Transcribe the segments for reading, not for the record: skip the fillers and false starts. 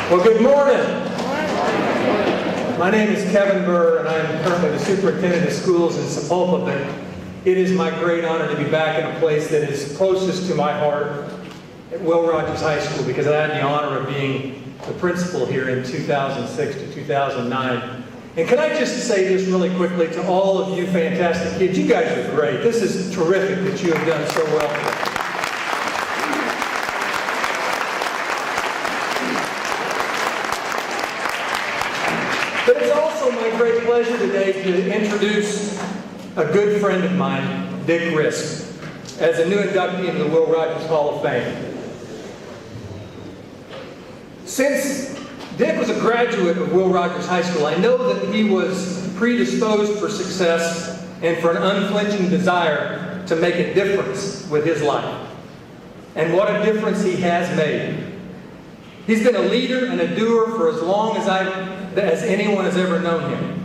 Well, good morning. My name is Kevin Burr, and I am currently the superintendent of schools in Sepulpa, but it is my great honor to be back in a place that is closest to my heart at Will Rogers High School, because I had the honor of being the principal here in 2006 to 2009. And can I just say this really quickly to all of you fantastic kids? You guys are great. This is terrific that you have done so well today. But it's also my great pleasure today to introduce a good friend of mine, Dick Risk, as a new inductee into the Will Rogers Hall of Fame. Since Dick was a graduate of Will Rogers High School, I know that he was predisposed for success and for an unflinching desire to make a difference with his life. And what a difference he has made. He's been a leader and a doer for as long as anyone has ever known him.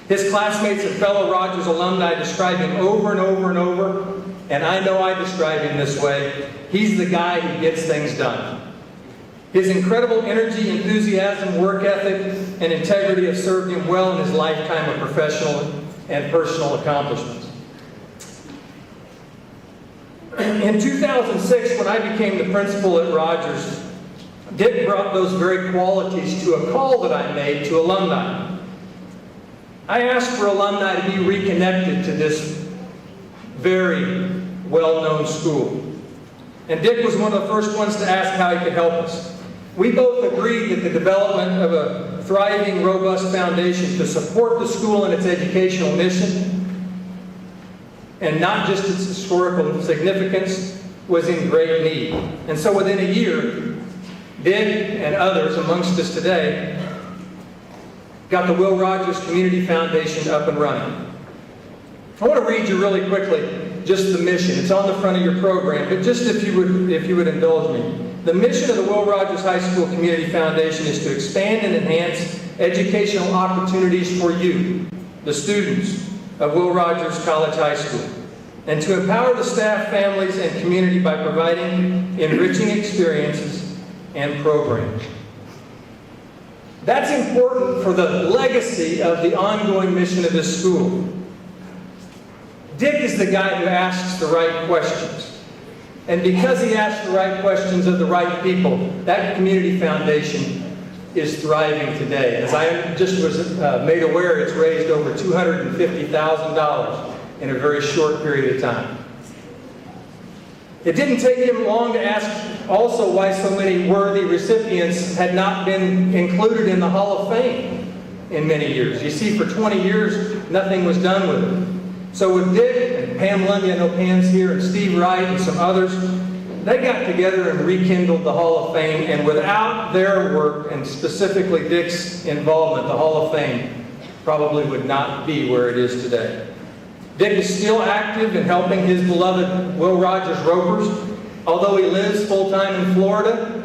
His classmates and fellow Rogers alumni describe him over and over and over, and I know I describe him this way. He's the guy who gets things done. His incredible energy, enthusiasm, work ethic, and integrity have served him well in his lifetime of professional and personal accomplishments. In 2006, when I became the principal at Rogers, Dick brought those very qualities to a call that I made to alumni. I asked for alumni to be reconnected to this very well-known school. And Dick was one of the first ones to ask how he could help us. We both agreed that the development of a thriving, robust foundation to support the school and its educational mission, and not just its historical significance, was in great need. And so within a year, Dick and others amongst us today got the Will Rogers Community Foundation up and running. I want to read you really quickly just the mission. It's on the front of your program, but just if you would indulge me. The mission of the Will Rogers High School Community Foundation is to expand and enhance educational opportunities for you, the students of Will Rogers College High School, and to empower the staff, families, and community by providing enriching experiences and programs. That's important for the legacy of the ongoing mission of this school. Dick is the guy who asks the right questions. And because he asks the right questions of the right people, that community foundation is thriving today. As I just was made aware, it's raised over $250,000 in a very short period of time. It didn't take him long to ask also why so many worthy recipients had not been included in the Hall of Fame in many years. You see, for 20 years, nothing was done with it. So with Dick and Pam Lundy, I know Pam's here, and Steve Wright and some others, they got together and rekindled the Hall of Fame, and without their work, and specifically Dick's involvement, the Hall of Fame probably would not be where it is today. Dick is still active in helping his beloved Will Rogers Ropers. Although he lives full-time in Florida,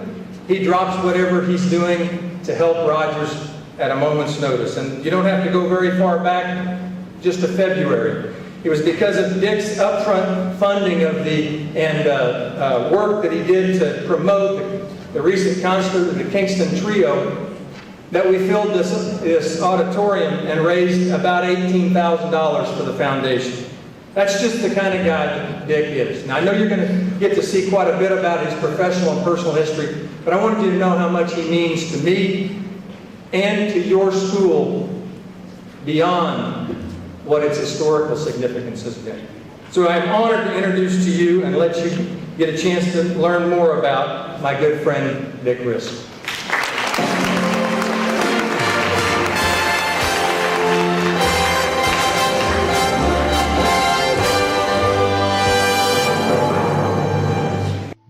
he drops whatever he's doing to help Rogers at a moment's notice. And you don't have to go very far back, just to February. It was because of Dick's upfront funding of and work that he did to promote the recent concert of the Kingston Trio that we filled this auditorium and raised about $18,000 for the foundation. That's just the kind of guy that Dick is. Now, I know you're going to get to see quite a bit about his professional and personal history, but I wanted you to know how much he means to me and to your school beyond what its historical significance has been. So I'm honored to introduce to you and let you get a chance to learn more about my good friend, Dick Risk.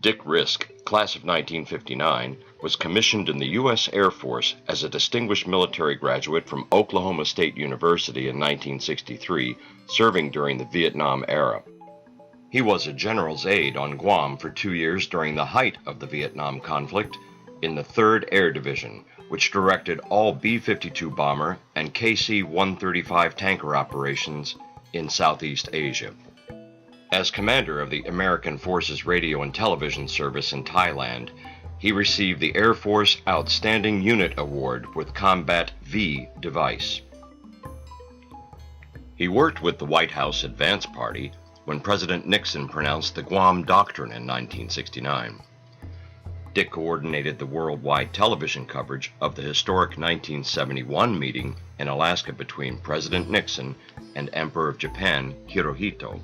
Dick Risk, class of 1959, was commissioned in the U.S. Air Force as a distinguished military graduate from Oklahoma State University in 1963, serving during the Vietnam era. He was a general's aide on Guam for 2 years during the height of the Vietnam conflict in the 3rd Air Division, which directed all B-52 bomber and KC-135 tanker operations in Southeast Asia. As commander of the American Forces Radio and Television Service in Thailand, He received the Air Force Outstanding Unit Award with Combat V device. He worked with the White House Advance Party when President Nixon pronounced the Guam Doctrine in 1969. Dick coordinated the worldwide television coverage of the historic 1971 meeting in Alaska between President Nixon and Emperor of Japan Hirohito.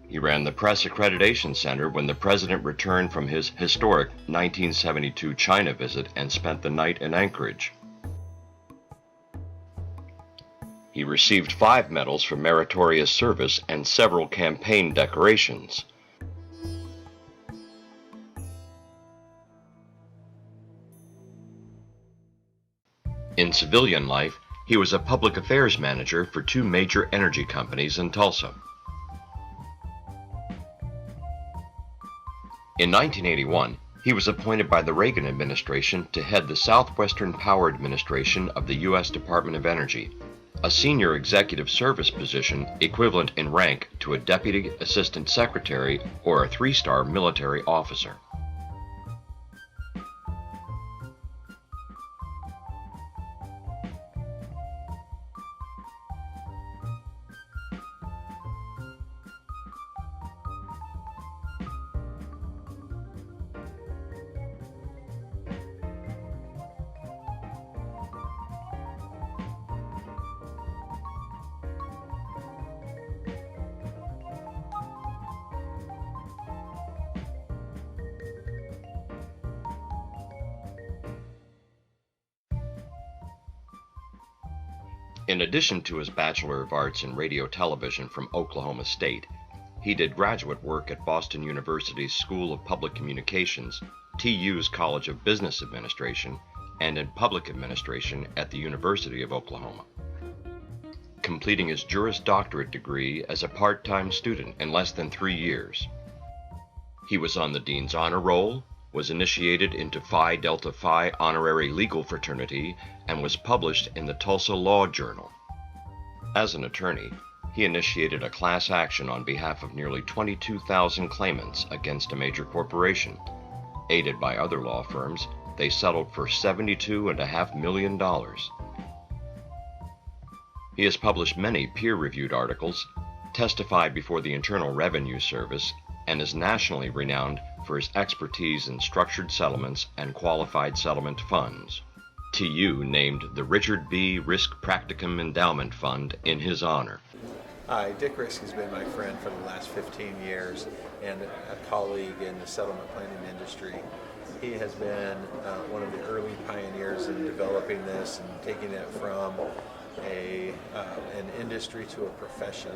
He ran the Press Accreditation Center when the President returned from his historic 1972 China visit and spent the night in Anchorage. He received 5 medals for meritorious service and several campaign decorations. In civilian life, he was a public affairs manager for 2 major energy companies in Tulsa. In 1981, he was appointed by the Reagan Administration to head the Southwestern Power Administration of the U.S. Department of Energy, a senior executive service position equivalent in rank to a deputy assistant secretary or a 3-star military officer. In addition to his Bachelor of Arts in Radio Television from Oklahoma State, he did graduate work at Boston University's School of Public Communications, TU's College of Business Administration, and in Public Administration at the University of Oklahoma, completing his Juris Doctorate degree as a part-time student in less than 3 years. He was on the Dean's Honor Roll, was initiated into Phi Delta Phi Honorary Legal Fraternity, and was published in the Tulsa Law Journal. As an attorney, he initiated a class action on behalf of nearly 22,000 claimants against a major corporation. Aided by other law firms, they settled for $72.5 million. He has published many peer-reviewed articles, testified before the Internal Revenue Service, and is nationally renowned for his expertise in structured settlements and qualified settlement funds. TU named the Richard B. Risk Practicum Endowment Fund in his honor. Hi, Dick Risk has been my friend for the last 15 years and a colleague in the settlement planning industry. He has been one of the early pioneers in developing this and taking it from an industry to a profession.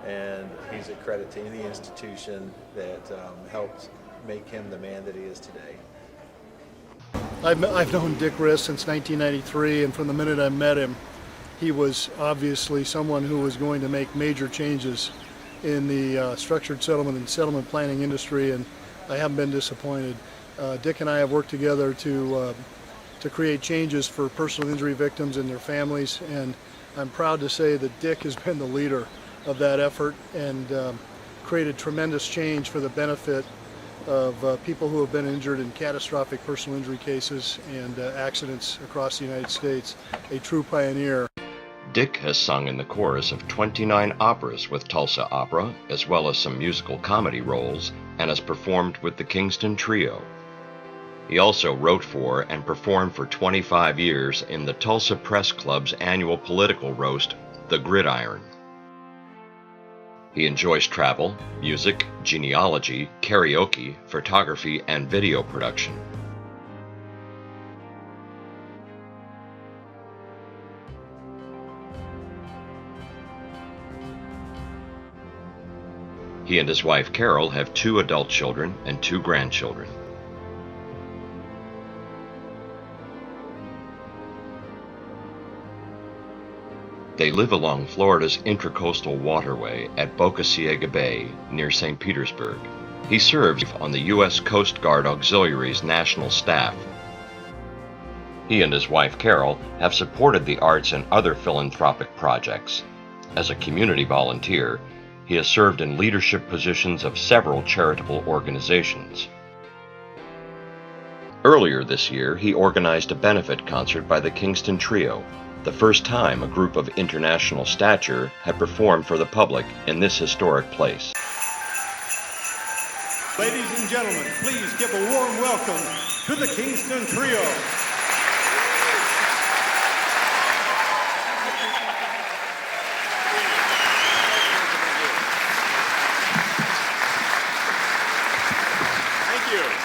And he's accredited to any institution that helped make him the man that he is today. I've known Dick Risk since 1993, and from the minute I met him, he was obviously someone who was going to make major changes in the structured settlement and settlement planning industry, and I haven't been disappointed. Dick and I have worked together to create changes for personal injury victims and their families, and I'm proud to say that Dick has been the leader of that effort and created tremendous change for the benefit of people who have been injured in catastrophic personal injury cases and accidents across the United States. A true pioneer. Dick has sung in the chorus of 29 operas with Tulsa Opera, as well as some musical comedy roles, and has performed with the Kingston Trio. He also wrote for and performed for 25 years in the Tulsa Press Club's annual political roast, The Gridiron. He enjoys travel, music, genealogy, karaoke, photography, and video production. He and his wife Carol have 2 adult children and 2 grandchildren. They live along Florida's Intracoastal Waterway at Boca Ciega Bay, near St. Petersburg. He serves on the U.S. Coast Guard Auxiliary's national staff. He and his wife Carol have supported the arts and other philanthropic projects. As a community volunteer, he has served in leadership positions of several charitable organizations. Earlier this year, he organized a benefit concert by the Kingston Trio, the first time a group of international stature had performed for the public in this historic place. Ladies and gentlemen, please give a warm welcome to the Kingston Trio.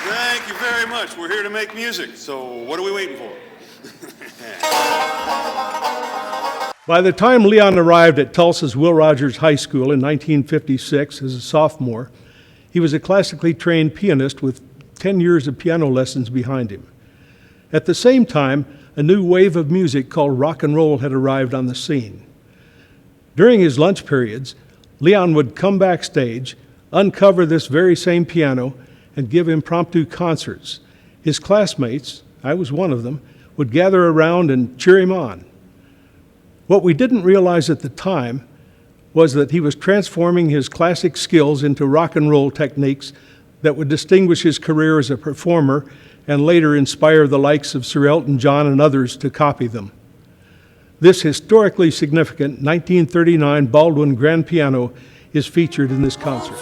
Thank you very much. We're here to make music, so what are we waiting for? By the time Leon arrived at Tulsa's Will Rogers High School in 1956 as a sophomore, he was a classically trained pianist with 10 years of piano lessons behind him. At the same time, a new wave of music called rock and roll had arrived on the scene. During his lunch periods, Leon would come backstage, uncover this very same piano, and give impromptu concerts. His classmates, I was one of them, would gather around and cheer him on. What we didn't realize at the time was that he was transforming his classic skills into rock and roll techniques that would distinguish his career as a performer and later inspire the likes of Sir Elton John and others to copy them. This historically significant 1939 Baldwin grand piano is featured in this concert.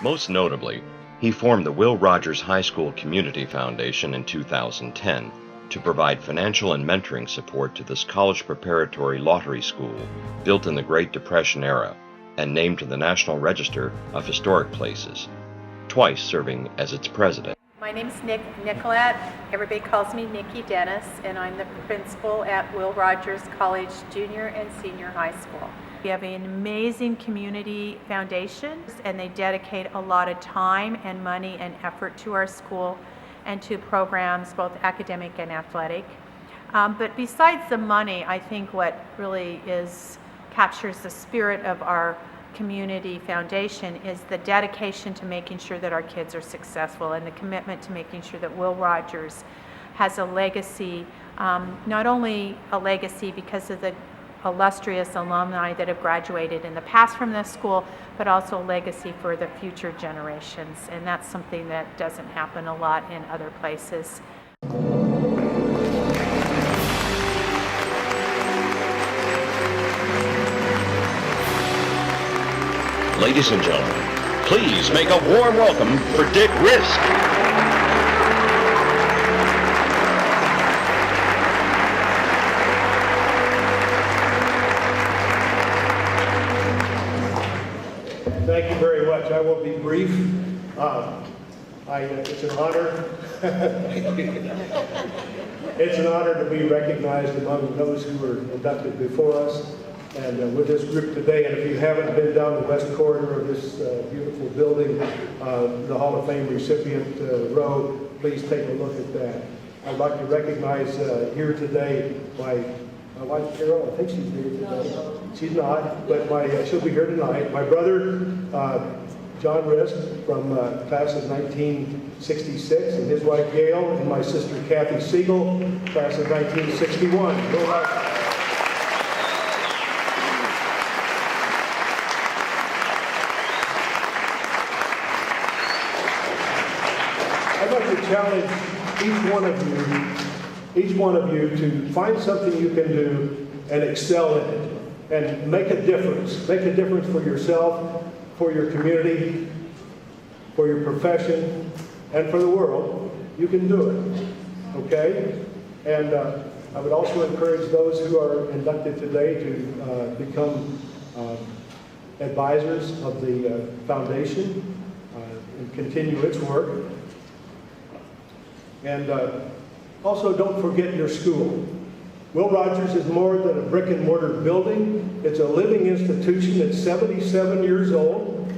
Most notably, he formed the Will Rogers High School Community Foundation in 2010 to provide financial and mentoring support to this college preparatory lottery school built in the Great Depression era and named to the National Register of Historic Places, twice serving as its president. My name is Nicolette. Everybody calls me Nikki Dennis, and I'm the principal at Will Rogers College Junior and Senior High School. We have an amazing community foundation, and they dedicate a lot of time and money and effort to our school and to programs, both academic and athletic. But besides the money, I think what really captures the spirit of our community foundation is the dedication to making sure that our kids are successful and the commitment to making sure that Will Rogers has a legacy, not only a legacy because of the illustrious alumni that have graduated in the past from this school, but also a legacy for the future generations. And that's something that doesn't happen a lot in other places. Ladies and gentlemen, please make a warm welcome for Dick Risk. Thank you very much. I will be brief. It's an honor. It's an honor to be recognized among those who were inducted before us and with this group today. And if you haven't been down the west corridor of this beautiful building, the Hall of Fame recipient row, please take a look at that. I'd like to recognize here today my wife Carol. I think she's here today. She's not, but she'll be here tonight. My brother, John Risk, from class of 1966, and his wife Gail, and my sister Kathy Siegel, class of 1961. I'd like to challenge each one of you to find something you can do and excel in it and make a difference. Make a difference for yourself, for your community, for your profession, and for the world. You can do it, okay? And I would also encourage those who are inducted today to become advisors of the foundation and continue its work. And also don't forget your school. Will Rogers is more than a brick and mortar building. It's a living institution. It's 77 years old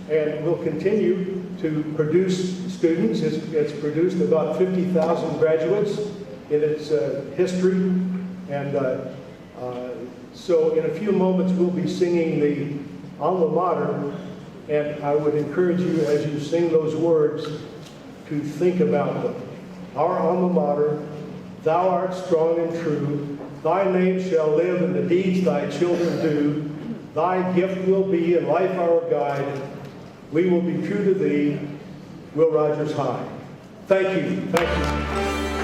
and will continue to produce students. It's produced about 50,000 graduates in its history. And so in a few moments we'll be singing the alma mater, and I would encourage you as you sing those words to think about them. Our alma mater, thou art strong and true, thy name shall live in the deeds thy children do, thy gift will be in life our guide, we will be true to thee, Will Rogers High. Thank you. Thank you.